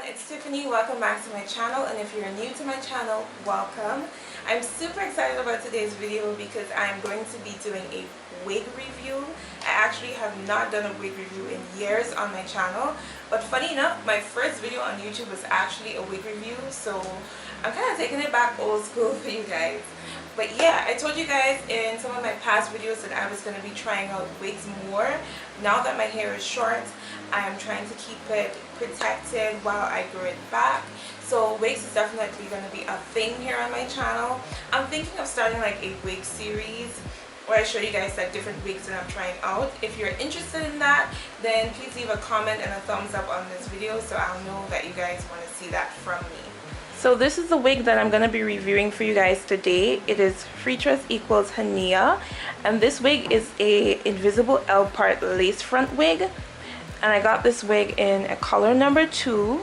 it's Tiffany. Welcome back to my channel, and if you're new to my channel, welcome. I'm super excited about today's video because I'm going to be doing a wig review. I actually have not done a wig review in years on my channel, but funny enough, my first video on YouTube was actually a wig review, so I'm kind of taking it back old school for you guys. But yeah, I told you guys in some of my past videos that I was going to be trying out wigs more. Now that my hair is short, I'm trying to keep it protected while I grow it back. So wigs is definitely going to be a thing here on my channel. I'm thinking of starting like a wig series where I show you guys like different wigs that I'm trying out. If you're interested in that, then please leave a comment and a thumbs up on this video so I'll know that you guys want to see that from me. So this is the wig that I'm going to be reviewing for you guys today. It is Freetress equals Hania, and this wig is a invisible L part lace front wig, and I got this wig in a color number 2,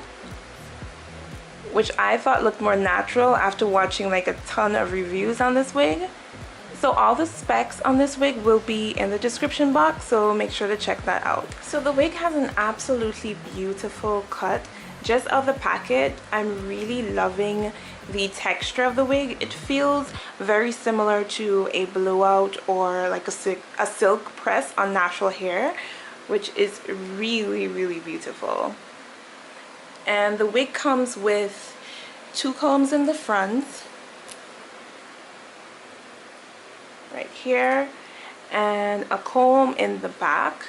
which I thought looked more natural after watching like a ton of reviews on this wig. So all the specs on this wig will be in the description box, so make sure to check that out. So the wig has an absolutely beautiful cut. Just out of the packet, I'm really loving the texture of the wig. It feels very similar to a blowout or like a silk press on natural hair, which is really beautiful. And the wig comes with 2 combs in the front, right here, and a comb in the back.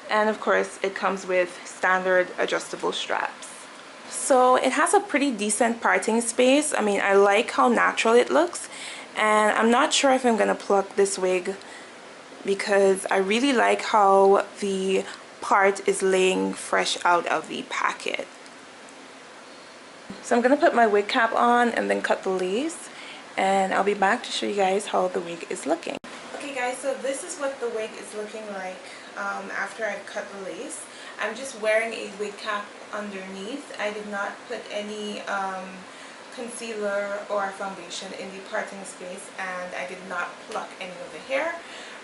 And of course it comes with standard adjustable straps. So it has a pretty decent parting space. I mean, I like how natural it looks, and I'm not sure if I'm gonna pluck this wig because I really like how the part is laying fresh out of the packet. So I'm gonna put my wig cap on and then cut the lace, and I'll be back to show you guys how the wig is looking. Okay guys, so this is what the wig is looking like after I cut the lace. I'm just wearing a wig cap underneath. I did not put any concealer or foundation in the parting space, and I did not pluck any of the hair.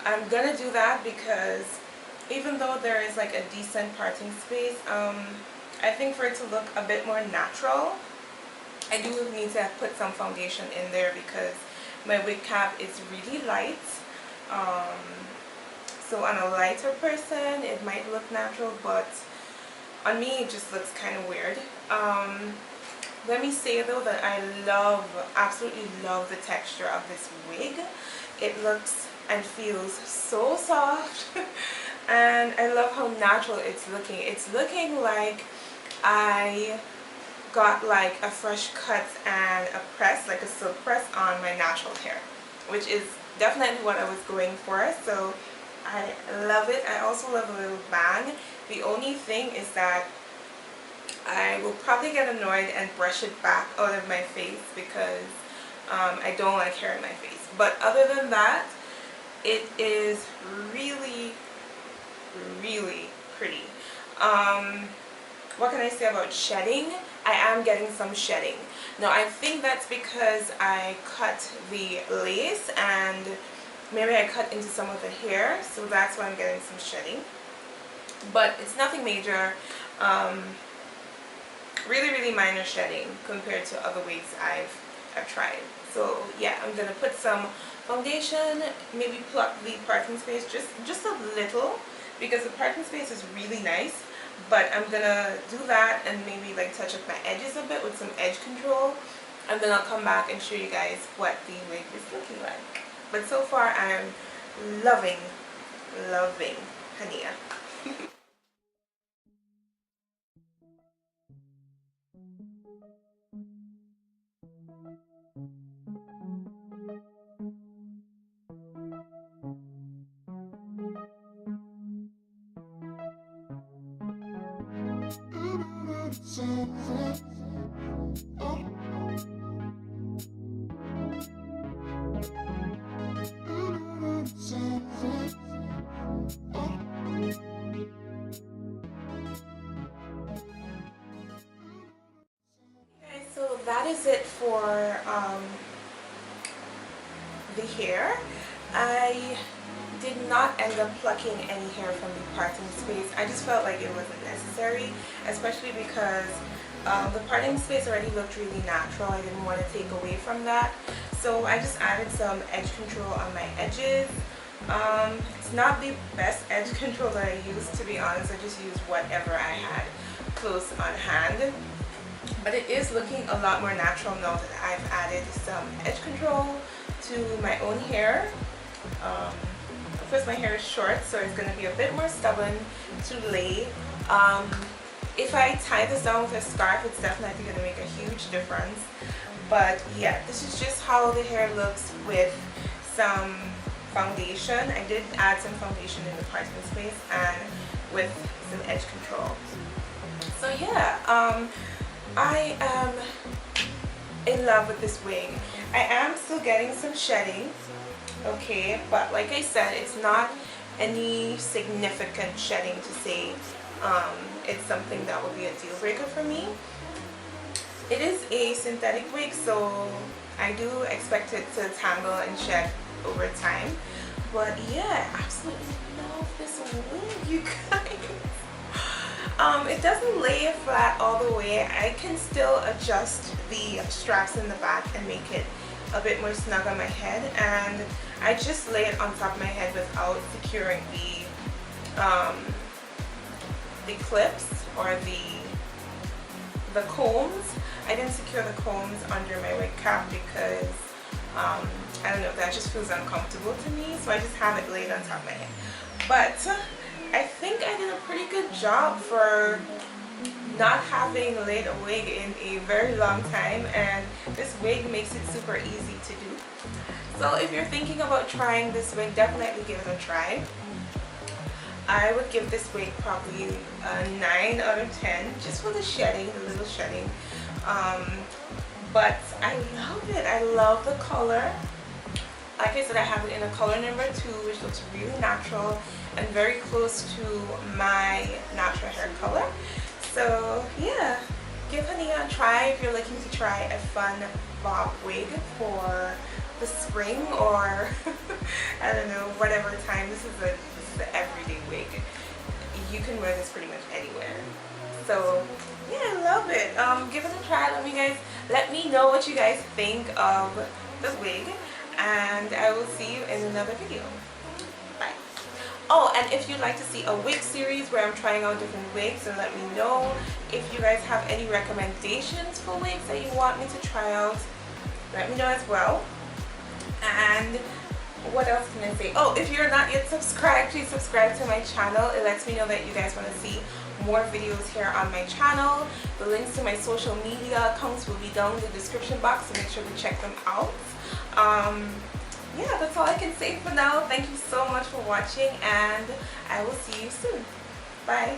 I'm gonna do that because even though there is like a decent parting space, I think for it to look a bit more natural, I do need to put some foundation in there because my wig cap is really light. So on a lighter person it might look natural, but on me it just looks kind of weird. Let me say though that I absolutely love the texture of this wig. It looks and feels so soft and I love how natural it's looking. It's looking like I got like a fresh cut and a press, like a silk press on my natural hair, which is definitely what I was going for. So I love it. I also love a little bang. The only thing is that I will probably get annoyed and brush it back out of my face because I don't like hair in my face. But other than that, it is really pretty. What can I say about shedding? I am getting some shedding. Now I think that's because I cut the lace and maybe I cut into some of the hair, so that's why I'm getting some shedding. But it's nothing major. Really minor shedding compared to other wigs I've tried. So yeah, I'm gonna put some foundation, maybe pluck the parting space just a little because the parting space is really nice. But I'm gonna do that and maybe like touch up my edges a bit with some edge control, and then I'll come back and show you guys what the wig is looking like. But so far I'm loving Hania. So that is it for the hair. I did not end up plucking any hair from the parting space. I just felt like it wasn't necessary, especially because the parting space already looked really natural. I didn't want to take away from that, so I just added some edge control on my edges. It's not the best edge control that I used, to be honest. I just used whatever I had close on hand, but it is looking a lot more natural now that I've added some edge control to my own hair. Of course, my hair is short, so it's going to be a bit more stubborn to lay. If I tie this down with a scarf, it's definitely going to make a huge difference. But yeah, this is just how the hair looks with some foundation. I did add some foundation in the parting space and with some edge control. So yeah, I am in love with this wig. I am still getting some shedding, okay, but like I said, it's not any significant shedding to say it's something that would be a deal breaker for me. It is a synthetic wig, so I do expect it to tangle and shed over time. But yeah, I absolutely love this wig, you guys. It doesn't lay it flat all the way. I can still adjust the straps in the back and make it a bit more snug on my head, and I just lay it on top of my head without securing the clips or the combs. I didn't secure the combs under my wig cap because I don't know, that just feels uncomfortable to me, so I just have it laid on top of my head. But I think I did a pretty good job for not having laid a wig in a very long time, and this wig makes it super easy to do. So if you're thinking about trying this wig, definitely give it a try. I would give this wig probably a 9 out of 10 just for the shedding, the little shedding. But I love it. I love the color. Like I said, I have it in a color number 2, which looks really natural and very close to my natural hair color. So yeah, give Hania a try if you're looking to try a fun bob wig for the spring, or I don't know, whatever time. This is the everyday wig. You can wear this pretty much anywhere. So yeah, I love it. Give it a try. Let me know what you guys think of the wig, and I will see you in another video. Bye. Oh, and if you'd like to see a wig series where I'm trying out different wigs, then let me know. If you guys have any recommendations for wigs that you want me to try out, let me know as well. And what else can I say? Oh, if you're not yet subscribed, please subscribe to my channel. It lets me know that you guys want to see more videos here on my channel. The links to my social media accounts will be down in the description box, so make sure to check them out. Yeah, that's all I can say for now. Thank you so much for watching, and I will see you soon. Bye.